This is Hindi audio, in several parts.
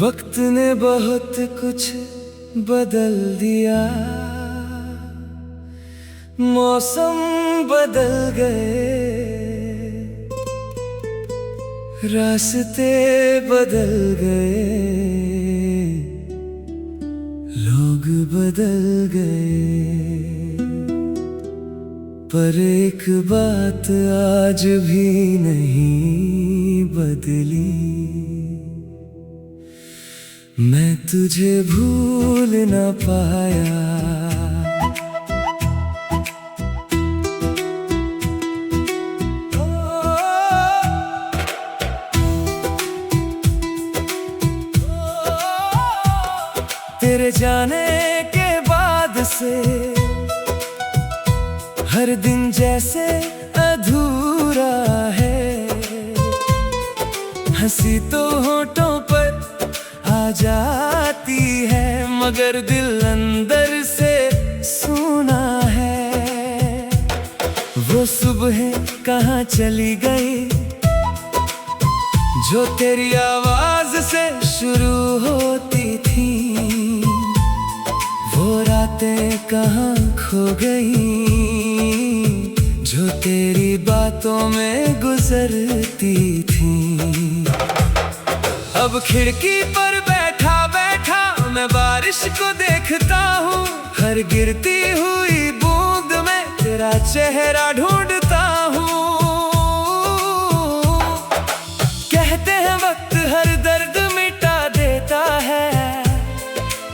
वक्त ने बहुत कुछ बदल दिया, मौसम बदल गए, रास्ते बदल गए, लोग बदल गए, पर एक बात आज भी नहीं बदली, मैं तुझे भूल ना पाया। तेरे जाने के बाद से हर दिन जैसे अधूरा है, हंसी तो होठों पर आ जाती है, मगर दिल अंदर से सूना है। वो सुबह कहाँ चली गई जो तेरी आवाज से शुरू होती थी, वो रातें कहाँ खो गई जो तेरी बातों में गुजरती थी। अब खिड़की पर बैठा बैठा मैं बारिश को देखता हूँ, हर गिरती हुई बूंद में तेरा चेहरा ढूंढता हूँ। कहते हैं वक्त हर दर्द मिटा देता है,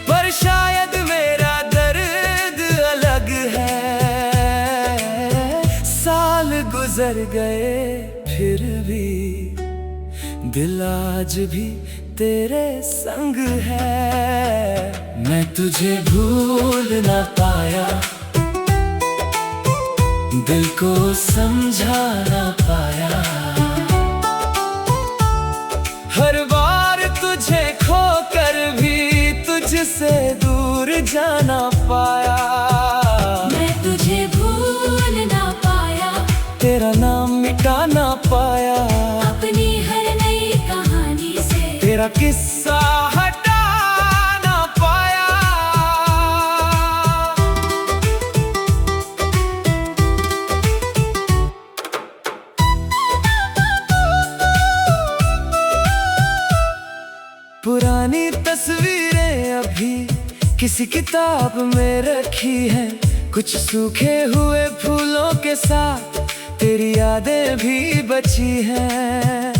पर शायद मेरा दर्द अलग है। साल गुजर गए फिर भी दिल आज भी तेरे संग है, मैं तुझे भूल ना पाया, दिल को समझा ना पाया। हर बार तुझे खोकर भी तुझसे दूर जाना पाया, मैं तुझे भूल ना पाया, तेरा नाम मिटा ना पाया, अपनी हर नई कहानी से तेरा किस्सा हटा ना पाया। पुरानी तस्वीरें अभी किसी किताब में रखी हैं, कुछ सूखे हुए फूलों के साथ तेरी यादें भी बची हैं।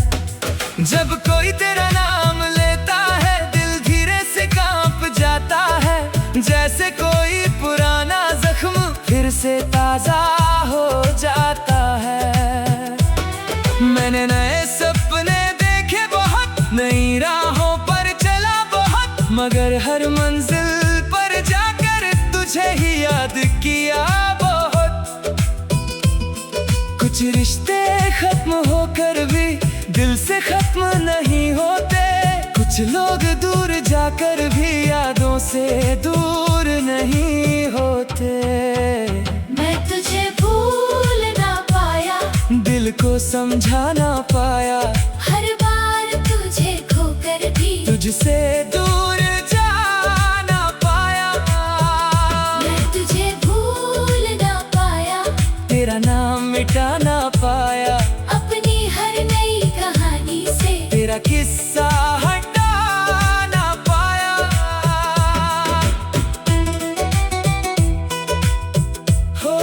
जब कोई तेरा नाम लेता है दिल धीरे से कांप जाता है, जैसे कोई पुराना जख्म फिर से ताजा हो जाता है। मैंने नए सपने देखे बहुत, नई राहों पर चला बहुत, मगर हर मंजिल पर जाकर तुझे ही याद किया बहुत। कुछ रिश्ते खत्म होकर भी दिल से खत्म नहीं होते, कुछ लोग दूर जाकर भी यादों से दूर नहीं होते। मैं तुझे भूल ना पाया, दिल को समझा ना पाया, हर बार तुझे खोकर भी तुझसे दूर जा ना पाया। मैं तुझे भूल ना पाया, तेरा नाम मिटा ना पाया, अपनी हर नई कहानी से तेरा किस्सा हटा ना पाया। हो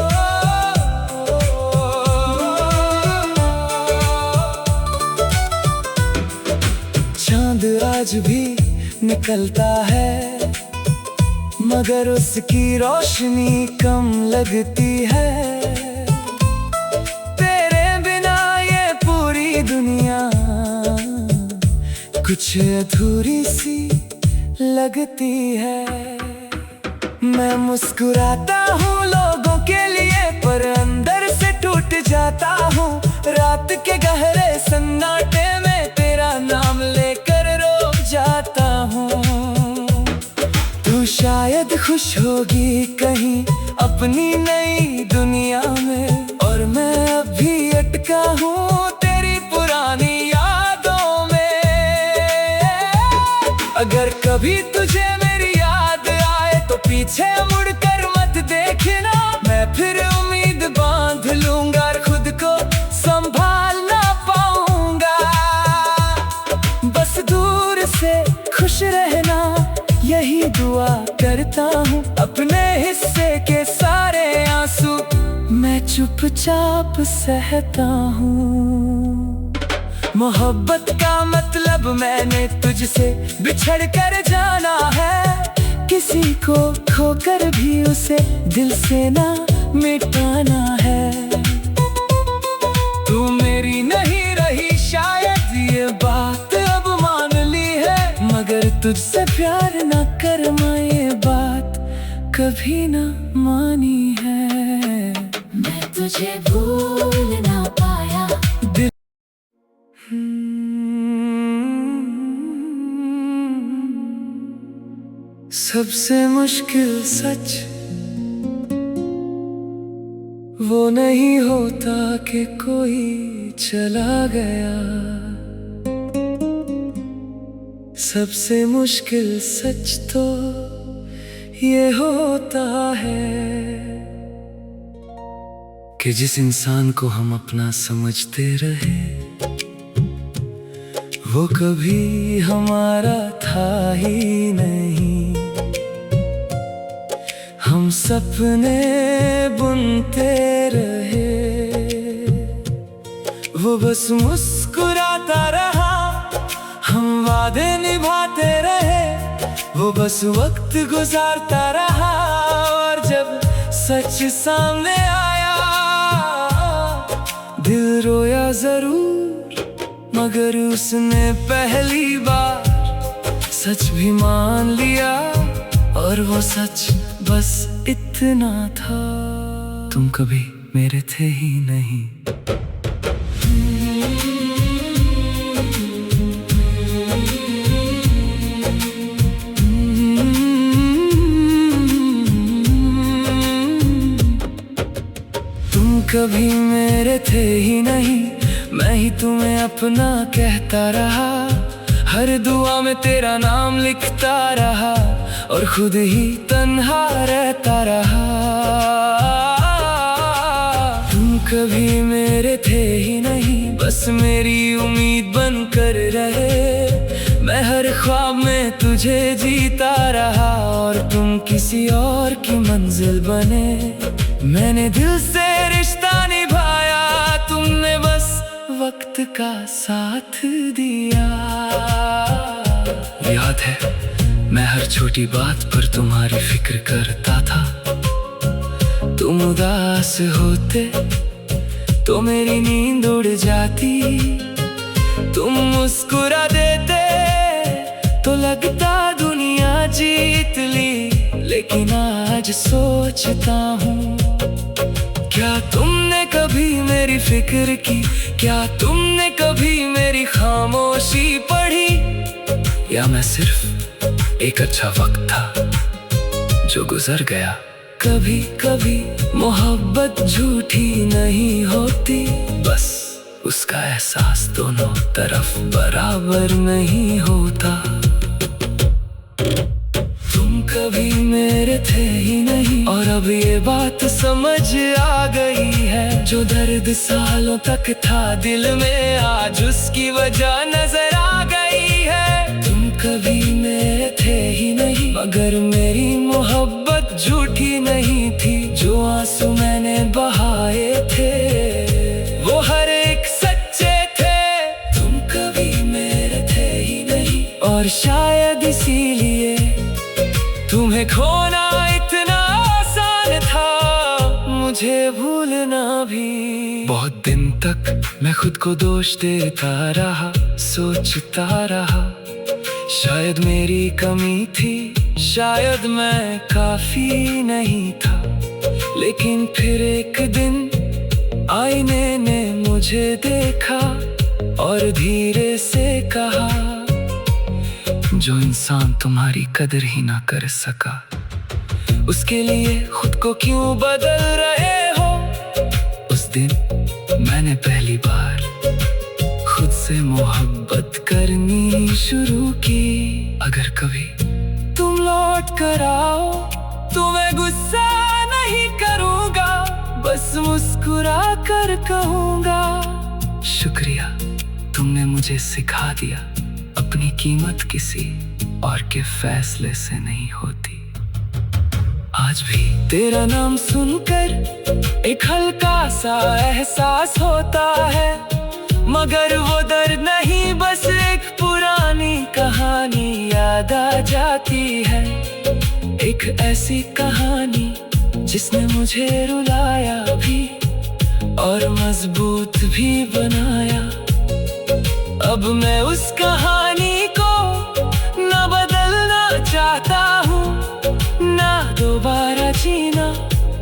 चांद आज भी निकलता है, मगर उसकी रोशनी कम लगती है। तेरे बिना ये पूरी दुनिया कुछ अधूरी सी लगती है। मैं मुस्कुराता हूँ लोगों के लिए, पर अंदर से टूट जाता हूँ। रात के गहरे सन्नाटे में तेरा नाम लेकर रो खुश होगी कहीं अपनी नई दुनिया में, और मैं अभी अटका हूँ तेरी पुरानी यादों में। अगर कभी तुझे मेरी याद आए तो पीछे मुड़कर मत देखना, मैं फिर उम्मीद बांध लूंगा और खुद को संभाल ना पाऊंगा। बस दूर से खुश रहना यही दुआ करता हूँ, अपने हिस्से के सारे आंसू मैं चुपचाप सहता हूँ। मोहब्बत का मतलब मैंने तुझसे बिछड़ कर जाना है, किसी को खोकर भी उसे दिल से ना मिटाना है। तू मेरी नहीं रही शायद ये बात अब मान ली है, मगर तुझसे प्यार ना कर मैं ये बात कभी ना मानी है। मैं तुझे भूल ना पाया। सबसे मुश्किल सच वो नहीं होता कि कोई चला गया, सबसे मुश्किल सच तो ये होता है कि जिस इंसान को हम अपना समझते रहे वो कभी हमारा था ही नहीं। हम सपने बुनते रहे, वो बस मुस्कुराता रहा, हम वादे निभाते रहे, वो बस वक्त गुजारता रहा। और जब सच सामने आया दिल रोया जरूर, मगर उसने पहली बार सच भी मान लिया, और वो सच बस इतना था, तुम कभी मेरे थे ही नहीं। तुम कभी मेरे थे ही नहीं, मैं ही तुम्हें अपना कहता रहा, हर दुआ में तेरा नाम लिखता रहा, और खुद ही तन्हा रहता रहा। तुम कभी मेरे थे ही नहीं, बस मेरी उम्मीद बनकर रहे, मैं हर ख्वाब में तुझे जीता रहा, और तुम किसी और की मंजिल बने। मैंने दिल से रिश्ता निभाया, तुमने बस वक्त का साथ दिया। याद है मैं हर छोटी बात पर तुम्हारी फिक्र करता था, तुम उदास होते तो मेरी नींद उड़ जाती, तुम मुस्कुरा देते तो लगता दुनिया जीत ली। लेकिन आज सोचता हूँ, क्या तुमने कभी मेरी फिक्र की, क्या तुमने कभी मेरी खामोशी पढ़ी, या मैं सिर्फ एक अच्छा वक्त था जो गुजर गया। कभी कभी मोहब्बत झूठी नहीं होती, बस उसका एहसास दोनों तरफ बराबर नहीं होता। तुम कभी मेरे थे ही नहीं, और अब ये बात समझ आ गई है, जो दर्द सालों तक था दिल में आज उसकी वजह नजर आ गई है। तुम कभी मेरे थे ही नहीं, मगर मेरी मोहब्बत झूठी नहीं थी, जो आंसू मैंने बहाए थे वो हर एक सच्चे थे। तुम कभी मेरे थे ही नहीं, और शायद इसीलिए तुम्हें खोना इतना आसान था, मुझे भूलना भी। बहुत दिन तक मैं खुद को दोष देता रहा, सोचता रहा शायद मेरी कमी थी, शायद मैं काफी नहीं था। लेकिन फिर एक दिन आईने ने मुझे देखा और धीरे से कहा, जो इंसान तुम्हारी कदर ही ना कर सका उसके लिए खुद को क्यों बदल रहे हो? उस दिन मैंने पहली बार खुद से मोहब्बत करनी शुरू की। अगर कभी तुम लौट कर आओ तो मैं गुस्सा नहीं करूंगा, बस मुस्कुरा कर कहूंगा, शुक्रिया तुमने मुझे सिखा दिया अपनी कीमत किसी और के फैसले से नहीं होती। आज भी तेरा नाम सुनकर एक हल्का सा एहसास होता है, मगर वो दर्द नहीं, बस एक पुरानी कहानी याद आ जाती है। एक ऐसी कहानी जिसने मुझे रुलाया भी और मजबूत भी बनाया। अब मैं उस कहानी को ना बदलना चाहता हूँ, ना दोबारा जीना,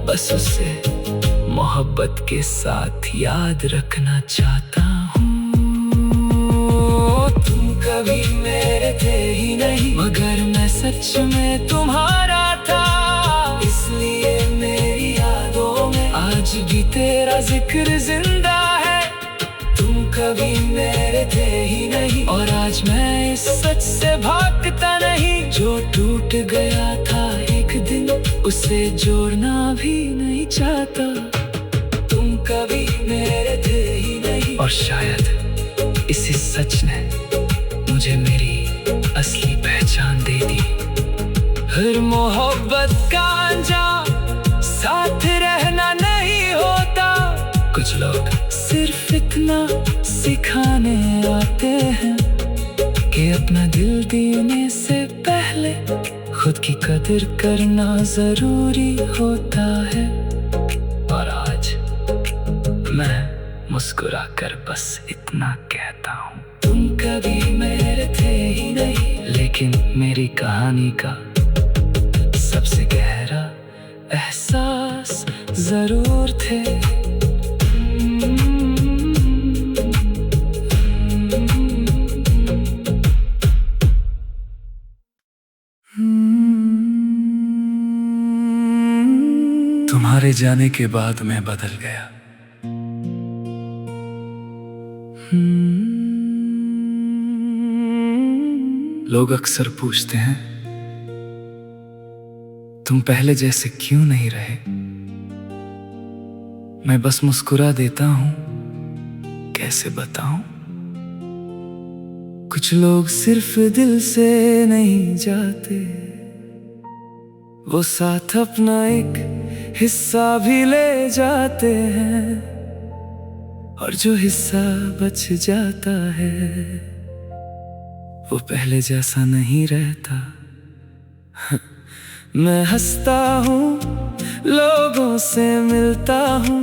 बस उसे मोहब्बत के साथ याद रखना चाहता हूँ। तुम कभी मेरे थे ही नहीं, मगर मैं सच में तुम्हारा था, इसलिए मेरी यादों में आज भी तेरा जिक्र जिंदा है। तुम कभी मेरे थे ही नहीं और आज मैं इस सच से भागता नहीं, जो टूट गया था एक दिन उसे जोड़ना भी नहीं चाहता। तुम कभी मेरे थे ही नहीं और शायद इसी सच ने मुझे मेरी असली पहचान दे दी। हर मोहब्बत का अंजाम साथ रहना नहीं होता, कुछ लोग सिर्फ इतना सिखाने आते हैं कि अपना दिल देने से पहले खुद की कदर करना जरूरी होता है। और आज मैं मुस्कुरा कर बस इतना कहता हूँ, तुम कभी मेरे थे ही नहीं, लेकिन मेरी कहानी का सबसे गहरा एहसास जरूर थे। तुम्हारे जाने के बाद मैं बदल गया। लोग अक्सर पूछते हैं तुम पहले जैसे क्यों नहीं रहे। मैं बस मुस्कुरा देता हूं, कैसे बताऊं। कुछ लोग सिर्फ दिल से नहीं जाते, वो साथ अपना एक हिस्सा भी ले जाते हैं, और जो हिस्सा बच जाता है वो पहले जैसा नहीं रहता। मैं हंसता हूँ, लोगों से मिलता हूँ,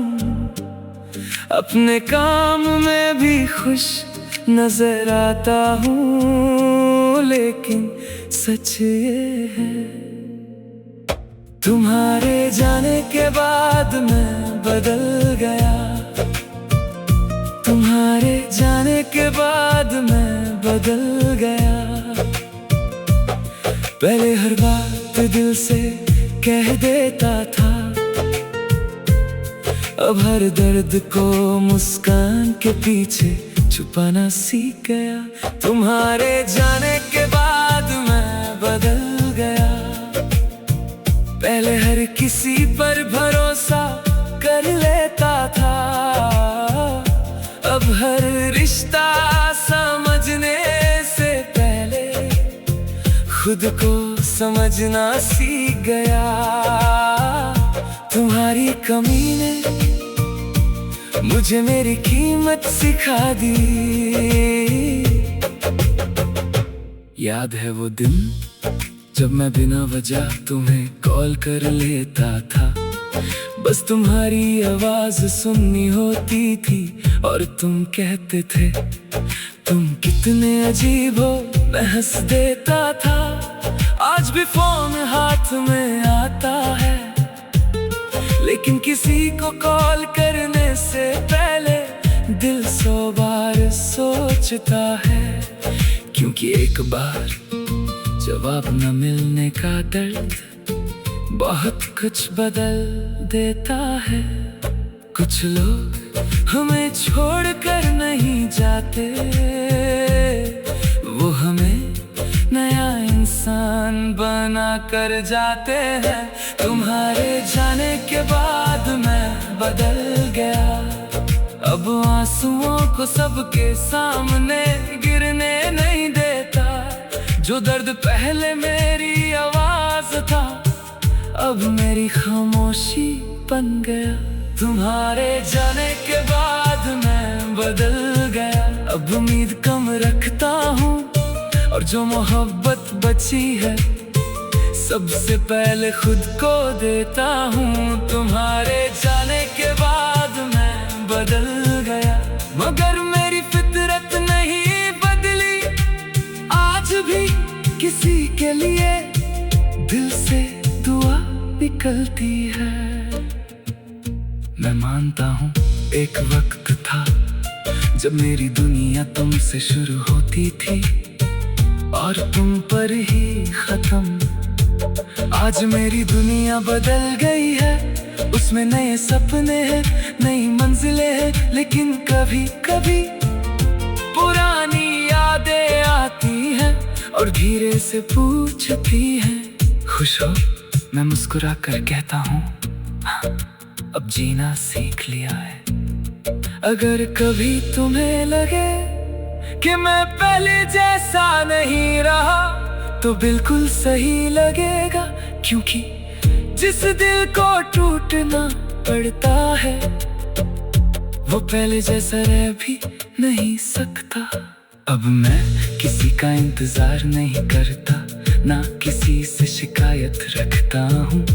अपने काम में भी खुश नजर आता हूँ, लेकिन सच ये है तुम्हारे जाने के बाद मैं बदल गया। तुम्हारे जाने के बाद मैं बदल गया। पहले हर बात दिल से कह देता था, अब हर दर्द को मुस्कान के पीछे छुपाना सीख गया। तुम्हारे जाने के बाद मैं बदल गया। पहले हर किसी पर भरोसा कर लेता था, अब हर रिश्ता समझने से पहले खुद को समझना सीख गया। तुम्हारी कमी ने मुझे मेरी कीमत सिखा दी। याद है वो दिन जब मैं बिना वजह तुम्हें कॉल कर लेता था, बस तुम्हारी आवाज सुननी होती थी और तुम कहते थे तुम कितने अजीब हो, मैं हंस देता था। आज भी फोन हाथ में आता है, लेकिन किसी को कॉल करने से पहले दिल 100 बार सोचता है, क्योंकि एक बार जवाब न मिलने का दर्द बहुत कुछ बदल देता है। कुछ लोग हमें छोड़ कर नहीं जाते, वो हमें नया इंसान बना कर जाते हैं। तुम्हारे जाने के बाद मैं बदल गया, अब आंसुओं को सबके सामने गिरने नहीं देता। जो दर्द पहले मेरी आवाज था, अब मेरी खामोशी बन गया। तुम्हारे जाने के बाद मैं बदल गया, अब उम्मीद कम रखता हूँ, और जो मोहब्बत बची है सबसे पहले खुद को देता हूँ। तुम्हारे जाने के बाद मैं बदल गया, मगर मेरी फितरत नहीं बदली। आज भी किसी के लिए दिल से दुआ निकलती है। मैं मानता हूँ एक वक्त था जब मेरी दुनिया तुमसे शुरू होती थी और तुम पर ही खत्म। आज मेरी दुनिया बदल गई है, उसमें नए सपने हैं, नई मंजिलें हैं, लेकिन कभी कभी पुरानी यादें आती हैं और धीरे से पूछती हैं, खुश हो? मैं मुस्कुरा कर कहता हूँ, अब जीना सीख लिया है। अगर कभी तुम्हें लगे कि मैं पहले जैसा नहीं रहा, तो बिल्कुल सही लगेगा, क्योंकि जिस दिल को टूटना पड़ता है वो पहले जैसा रह भी नहीं सकता। अब मैं किसी का इंतजार नहीं करता, ना किसी से शिकायत रखता हूँ।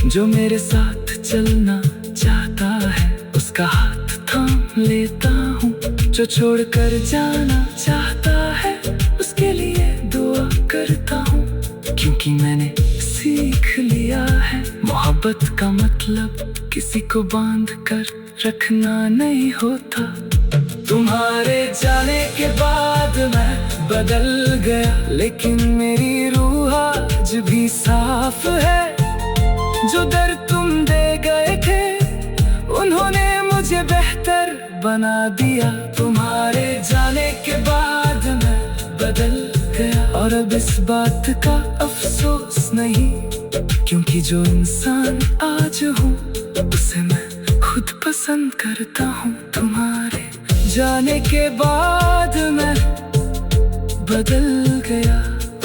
जो मेरे साथ चलना चाहता है उसका हाथ थाम लेता हूँ, जो छोड़ कर जाना चाहता है उसके लिए दुआ करता हूँ। क्योंकि मैंने सीख लिया है, मोहब्बत का मतलब किसी को बांध कर रखना नहीं होता। तुम्हारे जाने के बाद मैं बदल गया, लेकिन मेरी रूह आज भी साफ है। जो दर्द तुम दे गए थे उन्होंने मुझे बेहतर बना दिया। तुम्हारे जाने के बाद मैं बदल गया, और अब इस बात का अफसोस नहीं, क्योंकि जो इंसान आज हूँ उसे मैं खुद पसंद करता हूँ। तुम्हारे जाने के बाद मैं बदल गया,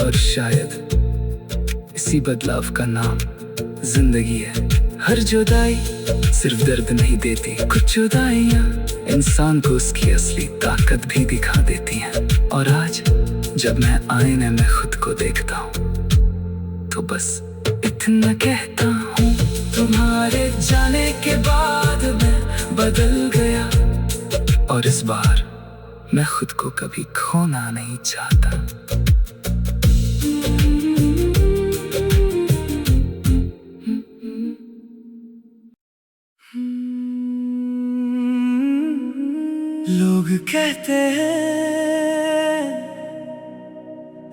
और शायद इसी बदलाव का नाम जिंदगी है। हर जुदाई सिर्फ दर्द नहीं देती, कुछ जुदाइयाँ इंसान को उसकी असली ताकत भी दिखा देती हैं। और आज जब मैं आईने में खुद को देखता हूँ तो बस इतना कहता हूँ, तुम्हारे जाने के बाद मैं बदल गया, और इस बार मैं खुद को कभी खोना नहीं चाहता। लोग कहते हैं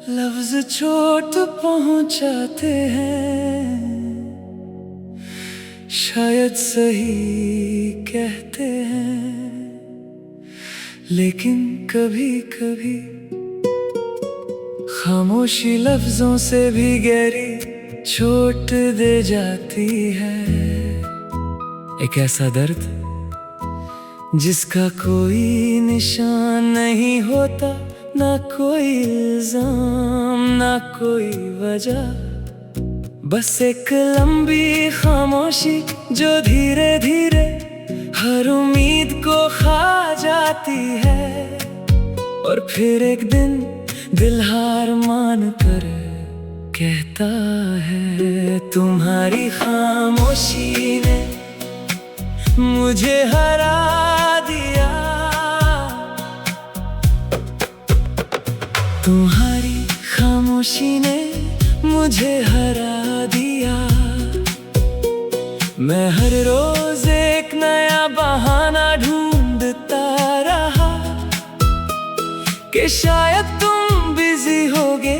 लफ्ज चोट पहुंचाते हैं, शायद सही कहते हैं, लेकिन कभी कभी खामोशी लफ्जों से भी गहरी चोट दे जाती है। एक ऐसा दर्द जिसका कोई निशान नहीं होता, ना कोई इल्जाम ना कोई वजह, बस एक लंबी खामोशी जो धीरे धीरे हर उम्मीद को खा जाती है। और फिर एक दिन दिल हार मान कर कहता है, तुम्हारी खामोशी ने मुझे हरा दिया, तुम्हारी खामोशी ने मुझे हरा दिया। मैं हर रोज एक नया बहाना ढूंढता रहा कि शायद तुम बिजी होगे,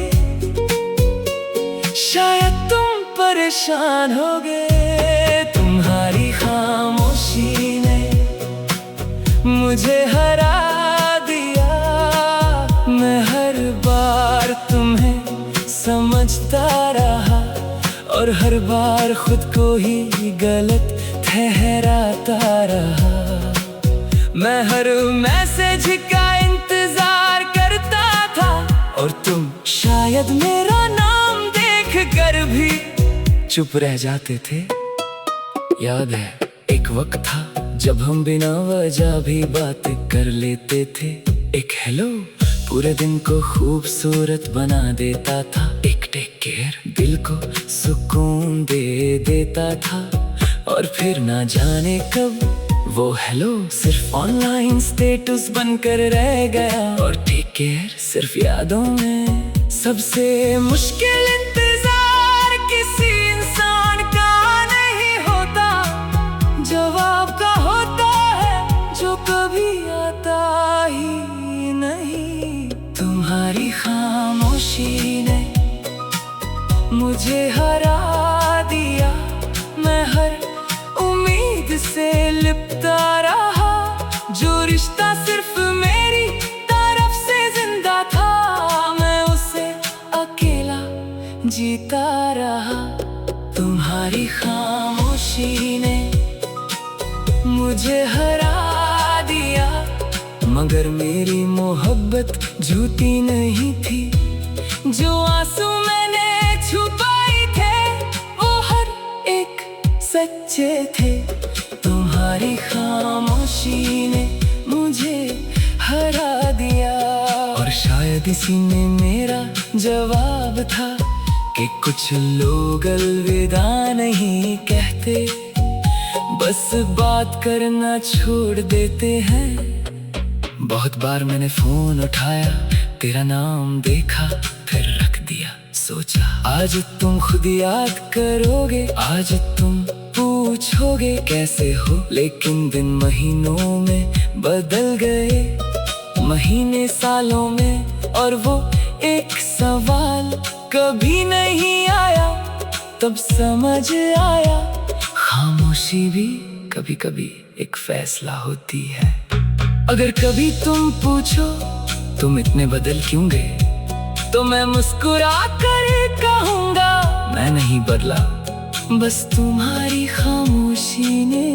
शायद तुम परेशान परेशान हो गए। तुम्हारी खामोशी ने मुझे हरा दिया। मैं हर बार तुम्हें समझता रहा और हर बार खुद को ही गलत ठहराता रहा। मैं हर मैसेज का इंतजार करता था और तुम शायद मेरा नाम देख कर भी चुप रह जाते थे। याद है एक वक्त था जब हम बिना वजह भी बात कर लेते थे। एक हेलो पूरे दिन को खूबसूरत बना देता था। एक टेक केयर दिल को सुकून दे देता था। और फिर ना जाने कब वो हेलो सिर्फ ऑनलाइन स्टेटस बनकर रह गया। और टेक केयर सिर्फ यादों में। सबसे मुश्किल इंतजार किसी इंसान का नहीं होता, जवाब का होता है जो कभी आता ही नहीं। तुम्हारी खामोशी ने मुझे हरा दिया। मैं हर उम्मीद से लिपटा रहा। जो रिश्ता सिर्फ मेरी तरफ से जिंदा था, मैं उसे अकेला जीता रहा। तुम्हारी खामोशी ने मुझे हरा दिया। मगर मेरी मोहब्बत झूठी नहीं थी। जो आंसू मैंने छुपाए थे वो हर एक सच्चे थे। तुम्हारी खामोशी ने मुझे हरा दिया। और शायद इसी में मेरा जवाब था कि कुछ लोग अलविदा नहीं कहते, बस बात करना छोड़ देते हैं। बहुत बार मैंने फोन उठाया, तेरा नाम देखा, फिर रख दिया। सोचा आज तुम खुद याद करोगे, आज तुम पूछोगे कैसे हो। लेकिन दिन महीनों में बदल गए, महीने सालों में, और वो एक सवाल कभी नहीं आया। तब समझ आया खामोशी भी कभी कभी एक फैसला होती है। अगर कभी तुम पूछो तुम इतने बदल क्यों गए, तो मैं मुस्कुरा कर कहूँगा मैं नहीं बदला, बस तुम्हारी खामोशी ने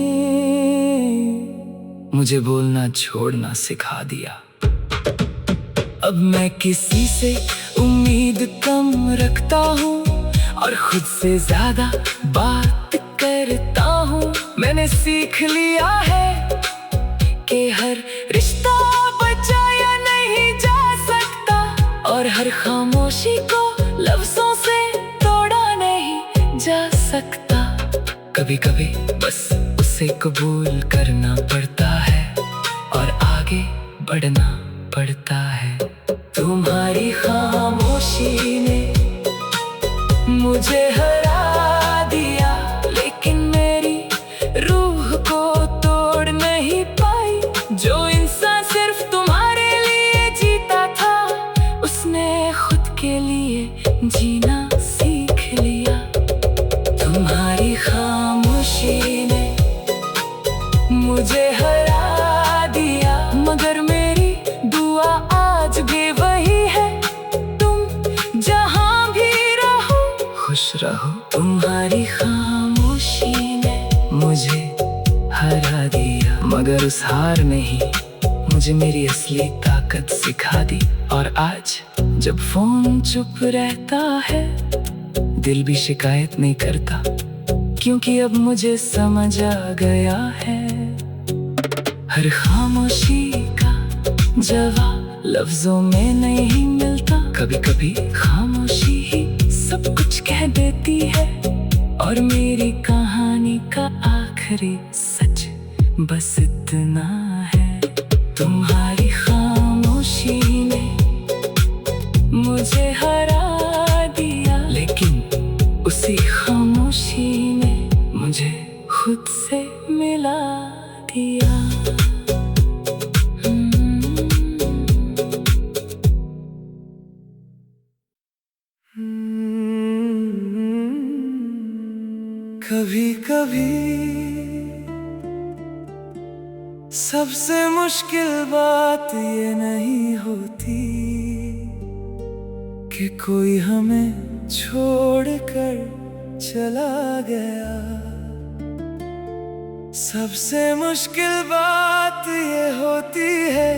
मुझे बोलना छोड़ना सिखा दिया। अब मैं किसी से उम्मीद कम रखता हूँ और खुद से ज्यादा बात करता हूँ। मैंने सीख लिया है कि हर रिश्ता बचाया नहीं जा सकता, और हर खामोशी को लफ्जों से तोड़ा नहीं जा सकता। कभी कभी बस उसे कबूल करना पड़ता है और आगे बढ़ना पड़ता है। तुम्हारी खामोशी ने मुझे हरा दिया, लेकिन मेरी रूह को तोड़ नहीं पाई। जो इंसान सिर्फ तुम्हारे लिए जीता था, उसने खुद के लिए जीना सीख लिया। तुम्हारी खामोशी ने मुझे हरा दिया, मगर मेरी दुआ आज भी वही है, तुम जहां भी रहो खुश रहो। तुम्हारी खामोशी ने मुझे हरा दिया, मगर उस हार ने ही मुझे मेरी असली ताकत सिखा दी। और आज जब फोन चुप रहता है, दिल भी शिकायत नहीं करता, क्योंकि अब मुझे समझ आ गया है हर खामोशी का जवाब लफ्जों में नहीं मिलता। कभी कभी खामोशी ही सब कुछ कह देती है, और मेरी कहानी का आखिरी सच बस इतना है। तुम्हारी खामोशी ने मुझे हरा दिया, लेकिन उसी खामोशी ने मुझे खुद से मिला दिया। कभी कभी सबसे मुश्किल बात ये नहीं होती कि कोई हमें छोड़कर चला गया। सबसे मुश्किल बात ये होती है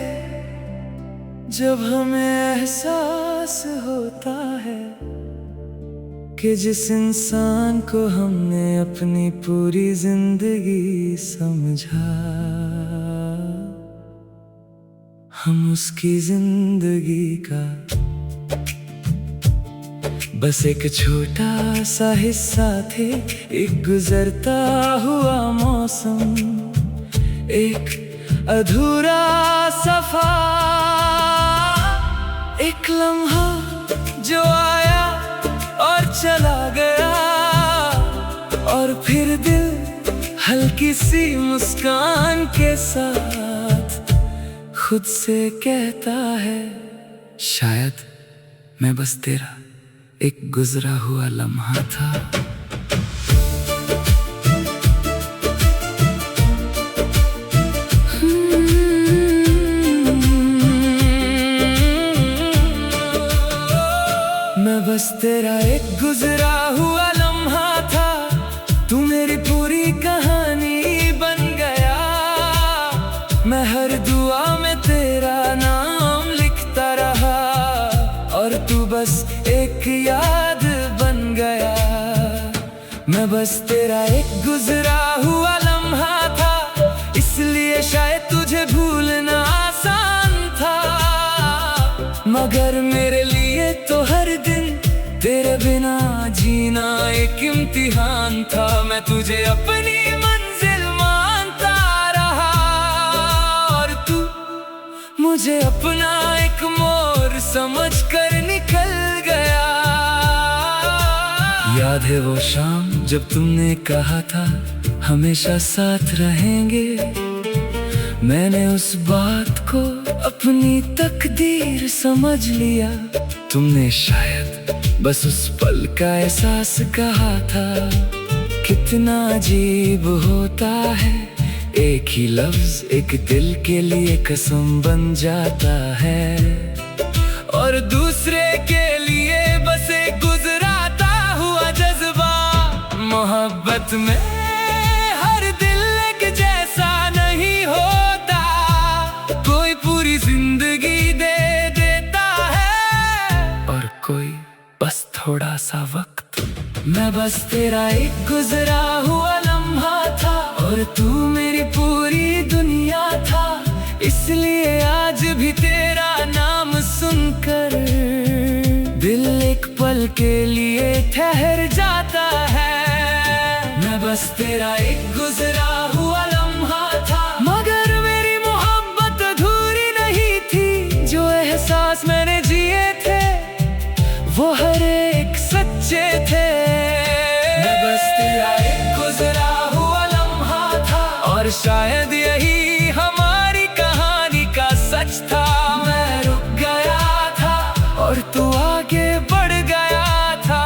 जब हमें एहसास होता है कि जिस इंसान को हमने अपनी पूरी जिंदगी समझा, हम उसकी जिंदगी का बस एक छोटा सा हिस्सा थे। एक गुजरता हुआ मौसम, एक अधूरा सफर, एक लम्हा जो आया और चला गया, और फिर दिल हल्की सी मुस्कान के साथ खुद से कहता है, शायद मैं बस तेरा एक गुजरा हुआ लम्हा था। मैं बस तेरा एक गुजरा हुआ लम्हा था, तू मेरी पूरी कहानी बन गया। मैं हर दुआ में तेरा नाम लिखता रहा, और तू बस एक याद बन गया। मैं बस तेरा एक गुजरा हुआ लम्हा था, इसलिए शायद तुझे भूलना आसान था। मगर मेरे लिए तो हर दिन तेरे बिना जीना एक इम्तिहान था। मैं तुझे अपनी मंजिल मानता रहा, और तू मुझे अपना एक मोड़ समझकर निकल गया। याद है वो शाम जब तुमने कहा था हमेशा साथ रहेंगे। मैंने उस बात को अपनी तकदीर समझ लिया। तुमने शायद बस उस पल का एहसास कहा था। कितना अजीब होता है, एक ही लफ्ज एक दिल के लिए कसम बन जाता है, और दूसरे के लिए बस एक गुजराता हुआ जज्बा। मोहब्बत में हर दिल एक जैसा नहीं होता, कोई पूरी जिंदगी दे देता है, और कोई बस थोड़ा सा वक्त। मैं बस तेरा एक गुजरा हुआ लम्हा था, और तू मेरी पूरी दुनिया था। इसलिए आज भी तेरा नाम सुनकर दिल एक पल के लिए ठहर जाता है। मैं बस तेरा एक गुजरा हुआ लम्हा था, मगर मेरी मोहब्बत अधूरी नहीं थी। जो एहसास मैंने जिए थे वो हर एक सच्चे थे। मैं बस तेरा एक गुजरा हुआ लम्हा था, और शायद यही हमारी कहानी का सच था। मैं रुक गया था और तू आगे बढ़ गया था।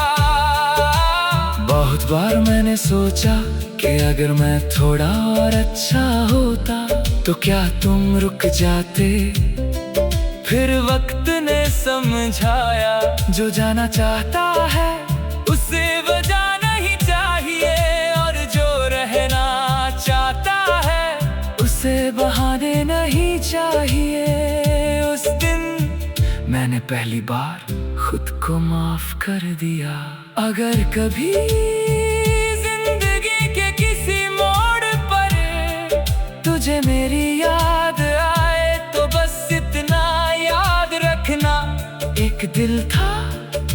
बहुत बार मैंने सोचा कि अगर मैं थोड़ा और अच्छा होता तो क्या तुम रुक जाते। फिर वक्त ने समझाया, जो जाना चाहता है उसे वजह नहीं चाहिए, और जो रहना चाहता है उसे बहाने नहीं चाहिए। उस दिन मैंने पहली बार खुद को माफ कर दिया। अगर कभी जिंदगी के किसी मोड़ पर तुझे मेरी याद आए तो बस इतना याद रखना, एक दिल था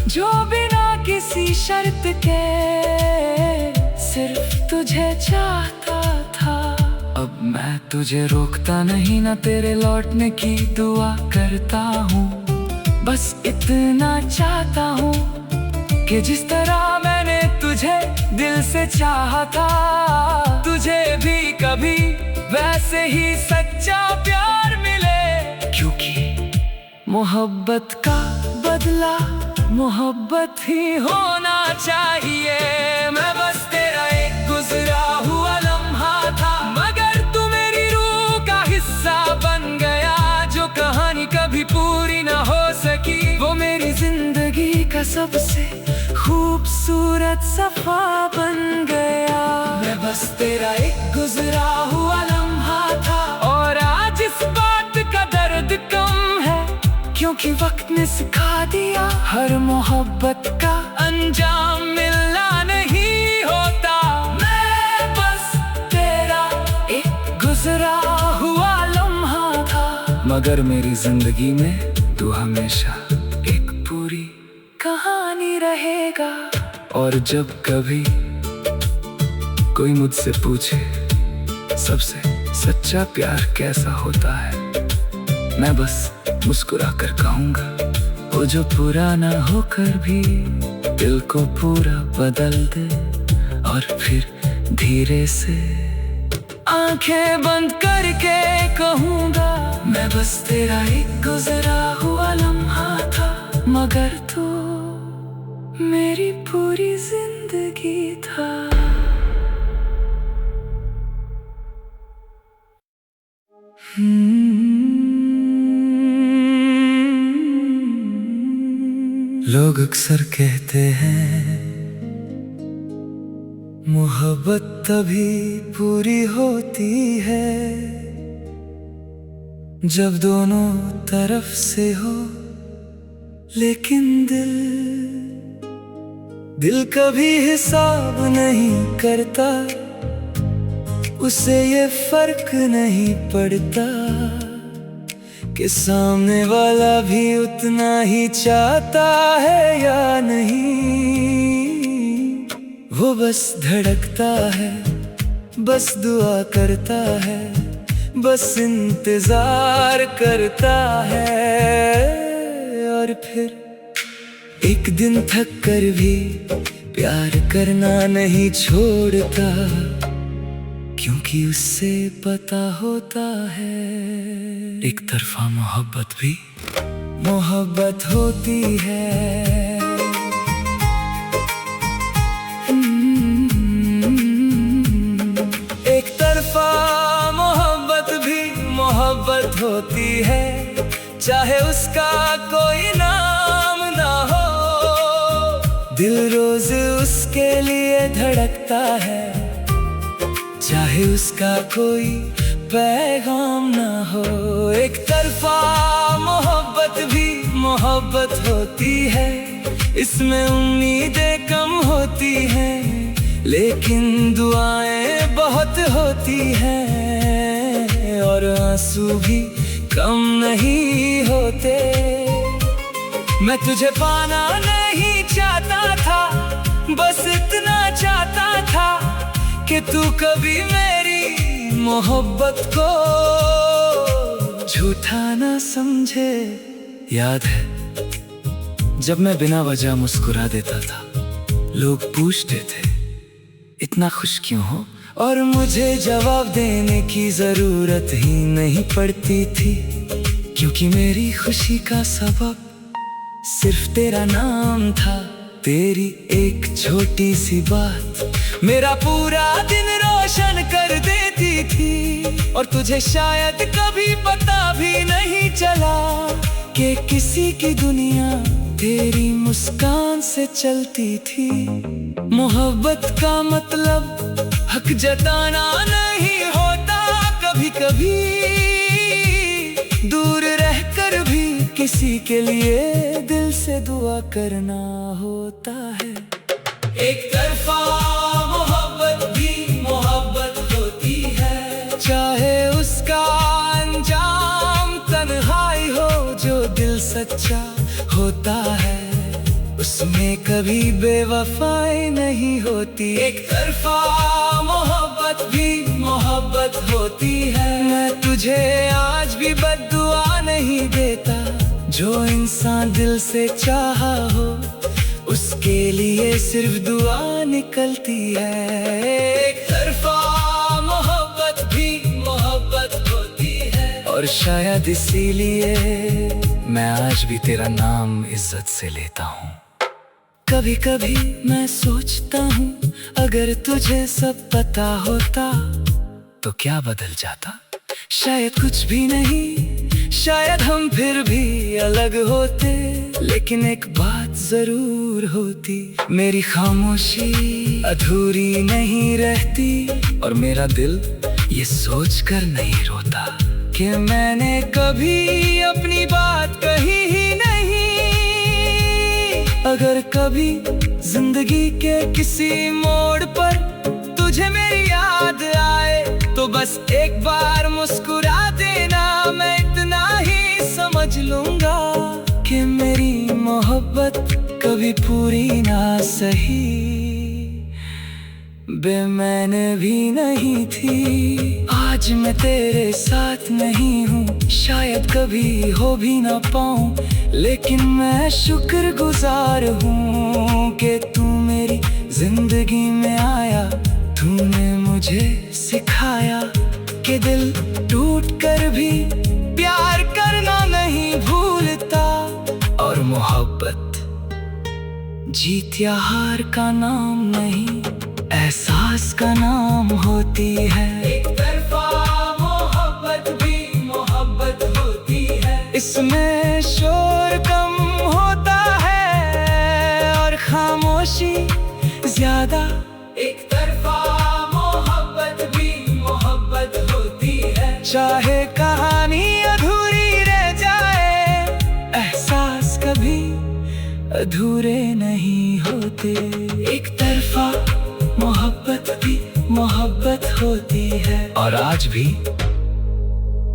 जो बिना किसी शर्त के सिर्फ तुझे चाहता था। अब मैं तुझे रोकता नहीं, ना तेरे लौटने की दुआ करता हूँ। बस इतना चाहता हूँ कि जिस तरह मैंने तुझे दिल से चाहा था, तुझे भी कभी वैसे ही सच्चा प्यार मिले। क्योंकि मोहब्बत का बदला मोहब्बत ही होना चाहिए। मैं बस तेरा एक गुजरा हुआ लम्हा था, मगर तू मेरी रूह का हिस्सा बन गया। जो कहानी कभी पूरी ना हो सकी, वो मेरी जिंदगी का सबसे खूबसूरत सफा बन गया। मैं बस तेरा एक गुजरा हुआ लम्हा था, और आज इस बात का दर्द कम है, क्योंकि वक्त ने सिखा दिया हर मोहब्बत का अंजाम मिलना नहीं होता। मैं बस तेरा एक गुजरा हुआ लम्हा था, मगर मेरी जिंदगी में तू हमेशा एक पूरी कहानी रहेगा। और जब कभी कोई मुझसे पूछे सबसे सच्चा प्यार कैसा होता है, मैं बस मुस्कुरा कर कहूँगा, वो जो पुराना होकर भी दिल को पूरा बदल दे। और फिर धीरे से आंखें बंद करके कहूँगा, मैं बस तेरा एक गुजरा हुआ लम्हा था, मगर तू मेरी पूरी जिंदगी था। लोग अक्सर कहते हैं मोहब्बत तभी पूरी होती है जब दोनों तरफ से हो, लेकिन दिल कभी हिसाब नहीं करता, उसे ये फर्क नहीं पड़ता कि सामने वाला भी उतना ही चाहता है या नहीं। वो बस धड़कता है, बस दुआ करता है, बस इंतजार करता है। और फिर एक दिन थक कर भी प्यार करना नहीं छोड़ता, क्योंकि उससे पता होता है एक तरफा मोहब्बत भी मोहब्बत होती है। एक तरफा मोहब्बत भी मोहब्बत होती है, चाहे उसका कोई नाम ना हो। दिल रोज उसके लिए धड़कता है, चाहे उसका कोई पैगाम ना हो। एक तरफा मोहब्बत भी मोहब्बत होती है, इसमें उम्मीदें कम होती हैं, लेकिन दुआएं बहुत होती हैं, और आंसू भी कम नहीं होते। मैं तुझे पाना नहीं चाहता था, बस इतना चाहता था कि तू कभी मेरी मोहब्बत को झूठा ना समझे। याद है जब मैं बिना वजह मुस्कुरा देता था, लोग पूछते थे इतना खुश क्यों हो, और मुझे जवाब देने की जरूरत ही नहीं पड़ती थी, क्योंकि मेरी खुशी का सबब सिर्फ तेरा नाम था। तेरी एक छोटी सी बात मेरा पूरा दिन रोशन कर देती थी, और तुझे शायद कभी पता भी नहीं चला कि किसी की दुनिया तेरी मुस्कान से चलती थी। मोहब्बत का मतलब हक जताना नहीं होता, कभी कभी दूर रहकर भी किसी के लिए दिल से दुआ करना होता है। एक तरफा मोहब्बत भी मोहब्बत होती है, चाहे उसका अंजाम तन्हाई हो। जो दिल सच्चा होता है, उसमें कभी बेवफाई नहीं होती। एक तरफा मोहब्बत भी मोहब्बत होती है। मैं तुझे आज भी बद्दुआ नहीं देता, जो इंसान दिल से चाहा हो, उसके लिए सिर्फ दुआ निकलती है। एक तरफा मोहब्बत भी मोहब्बत होती है, और शायद इसीलिए मैं आज भी तेरा नाम इज्जत से लेता हूँ। कभी कभी मैं सोचता हूँ अगर तुझे सब पता होता तो क्या बदल जाता। शायद कुछ भी नहीं, शायद हम फिर भी अलग होते, लेकिन एक बात जरूर होती, मेरी खामोशी अधूरी नहीं रहती और मेरा दिल ये सोचकर नहीं रोता कि मैंने कभी अपनी बात कही ही नहीं। अगर कभी जिंदगी के किसी मोड़ पर तुझे मेरी याद आए तो बस एक बार मुस्कुरा देना, मैं इतना ही समझ लूंगा कि मेरी मोहब्बत कभी पूरी ना सही, बेमैने भी नहीं थी। आज मैं तेरे साथ नहीं हूँ, शायद कभी हो भी ना पाऊँ, लेकिन मैं शुक्रगुजार हूँ कि तू मेरी जिंदगी में आया। तूने मुझे सिखाया कि दिल टूट कर भी प्यार करना नहीं भूलता, और मोहब्बत जीत या हार का नाम नहीं, एहसास का नाम होती है। एक तरफा मोहब्बत भी मोहब्बत होती है, इसमें शोर कम होता है और खामोशी ज्यादा। एक तरफा मोहब्बत भी मोहब्बत होती है, चाहे कहानी अधूरी रह जाए, एहसास कभी अधूरे नहीं होते। एक तरफा मोहब्बत भी मोहब्बत होती है, और आज भी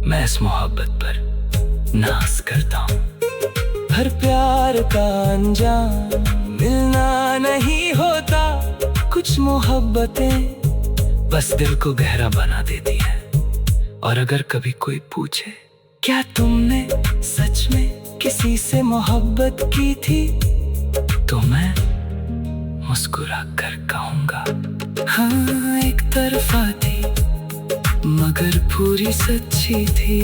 मैं इस मोहब्बत पर नाज करता हूँ। हर प्यार का अंजाम मिलना नहीं होता, कुछ मोहब्बतें बस दिल को गहरा बना देती हैं। और अगर कभी कोई पूछे क्या तुमने सच में किसी से मोहब्बत की थी, तो मैं मुस्कुरा कर कहूँगा हाँ, एक तरफा थी मगर पूरी सच्ची थी।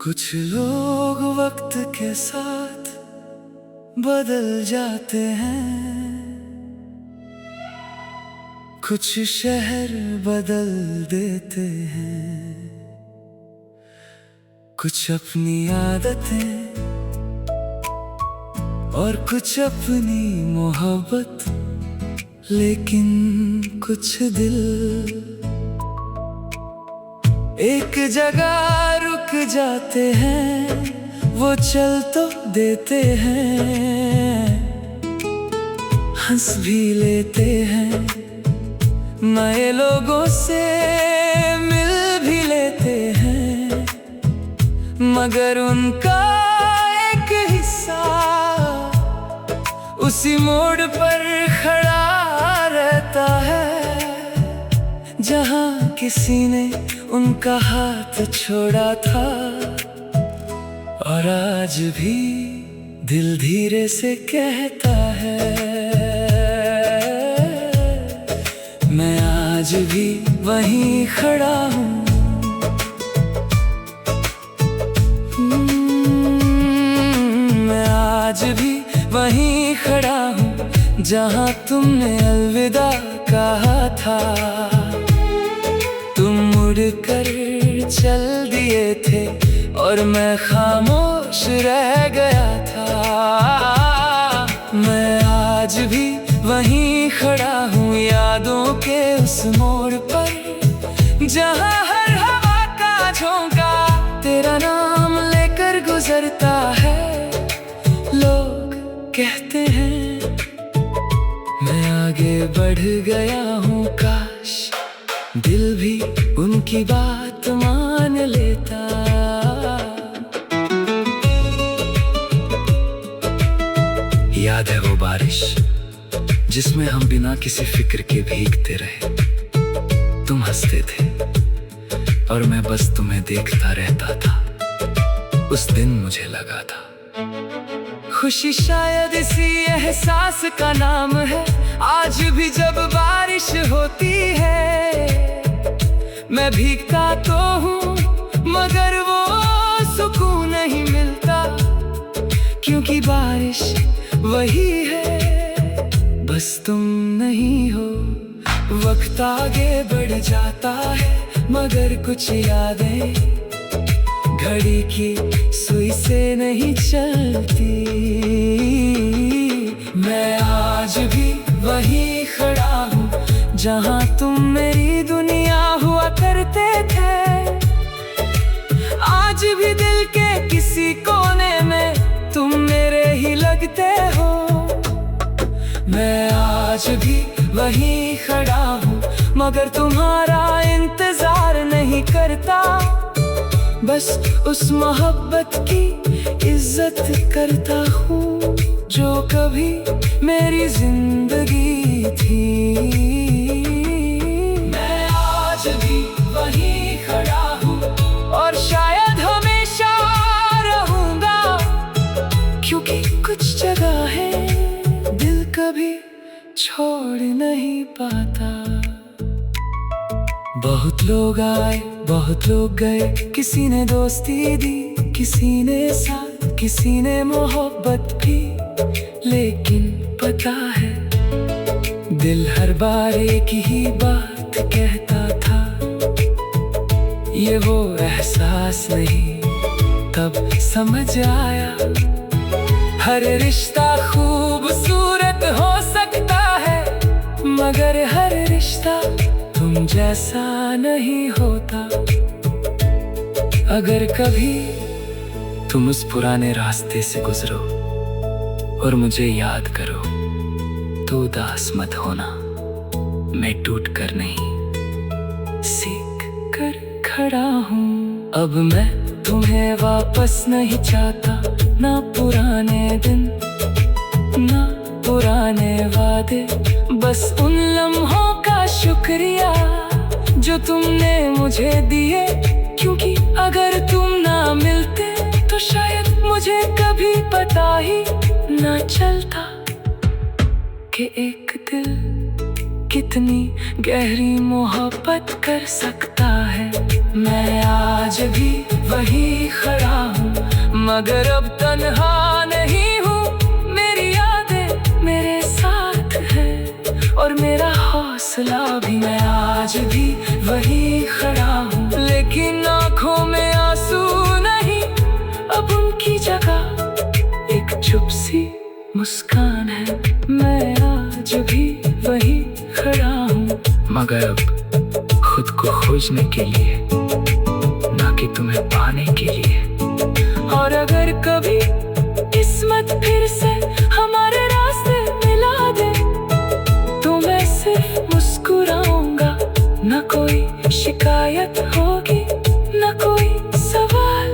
कुछ लोग वक्त के साथ बदल जाते हैं, कुछ शहर बदल देते हैं, कुछ अपनी आदतें और कुछ अपनी मोहब्बत, लेकिन कुछ दिल एक जगह रुक जाते हैं, वो चल तो देते हैं, हंस भी लेते हैं, नए लोगों से मिल भी लेते हैं, मगर उनका एक हिस्सा उसी मोड़ पर खड़ा रहता है जहां किसी ने उनका हाथ छोड़ा था। और आज भी दिल धीरे से कहता है, मैं आज भी वहीं खड़ा हूँ। मैं आज भी वहीं खड़ा हूँ जहाँ तुमने अलविदा कहा था। तुम मुड़कर चल दिए थे और मैं खामोश रह गया था। मैं आज भी वहीं खड़ा हूँ यादों के उस मोड़ पर, जहाँ हर हवा का झोंका तेरा नाम लेकर गुजरता है। लोग कहते हैं मैं आगे बढ़ गया हूँ, काश दिल भी उनकी बात मान लेता। याद है वो बारिश जिसमें हम बिना किसी फिक्र के भीगते रहे। तुम हंसते थे और मैं बस तुम्हें देखता रहता था। उस दिन मुझे लगा था खुशी शायद इसी एहसास का नाम है। आज भी जब बारिश होती है मैं भीगता तो हूँ, मगर वो सुकून नहीं मिलता, क्योंकि बारिश वही है, बस तुम नहीं हो। वक्त आगे बढ़ जाता है मगर कुछ यादें घड़ी की सुई से नहीं चलती। मैं आज भी वही खड़ा हूँ जहाँ तुम मेरी दुनिया हुआ करते थे। आज भी दिल के किसी कोने में तुम मेरे ही लगते हो। मैं आज भी वही खड़ा हूँ मगर तुम्हारा इंतजार नहीं करता, बस उस मोहब्बत की इज्जत करता हूँ जो कभी मेरी जिंदगी थी। मैं आज भी वही खड़ा हूँ और शायद हमेशा रहूँगा, क्योंकि कुछ जगह है दिल कभी छोड़ नहीं पाता। बहुत लोग आए बहुत लोग गए, किसी ने दोस्ती दी किसी ने साथ किसी ने मोहब्बत भी, लेकिन पता है दिल हर बार एक ही बात कहता था। ये वो एहसास नहीं तब समझ आया, हर रिश्ता खूबसूरत हो सकता है मगर हर रिश्ता तुम जैसा नहीं होता। अगर कभी तुम उस पुराने रास्ते से गुजरो और मुझे याद करो तो उदास मत होना, मैं टूट कर नहीं सीख कर खड़ा हूँ। अब मैं तुम्हें वापस नहीं चाहता, ना पुराने दिन ना पुराने वादे, बस उन लम्हों का शुक्रिया जो तुमने मुझे दिए, क्योंकि अगर तुम ना मिलते तो शायद मुझे कभी पता ही ना चलता कि एक दिल कितनी गहरी मोहब्बत कर सकता है। मैं आज भी वही खड़ा हूँ मगर अब तन्हा नहीं हूँ, मेरी यादें मेरे साथ है और मेरा हौसला भी। मैं आज भी वही खड़ा हूँ लेकिन आँखों में आंसू नहीं, अब उनकी जगह एक चुप सी मुस्कान है। मैं आज भी वही खड़ा हूँ मगर अब खुद को खोजने के लिए, ना कि तुम्हें पाने के लिए। और अगर कभी किस्मत फिर से हमारे रास्ते मिला दे तो मैं सिर्फ मुस्कुराऊंगा, ना कोई शिकायत होगी ना कोई सवाल,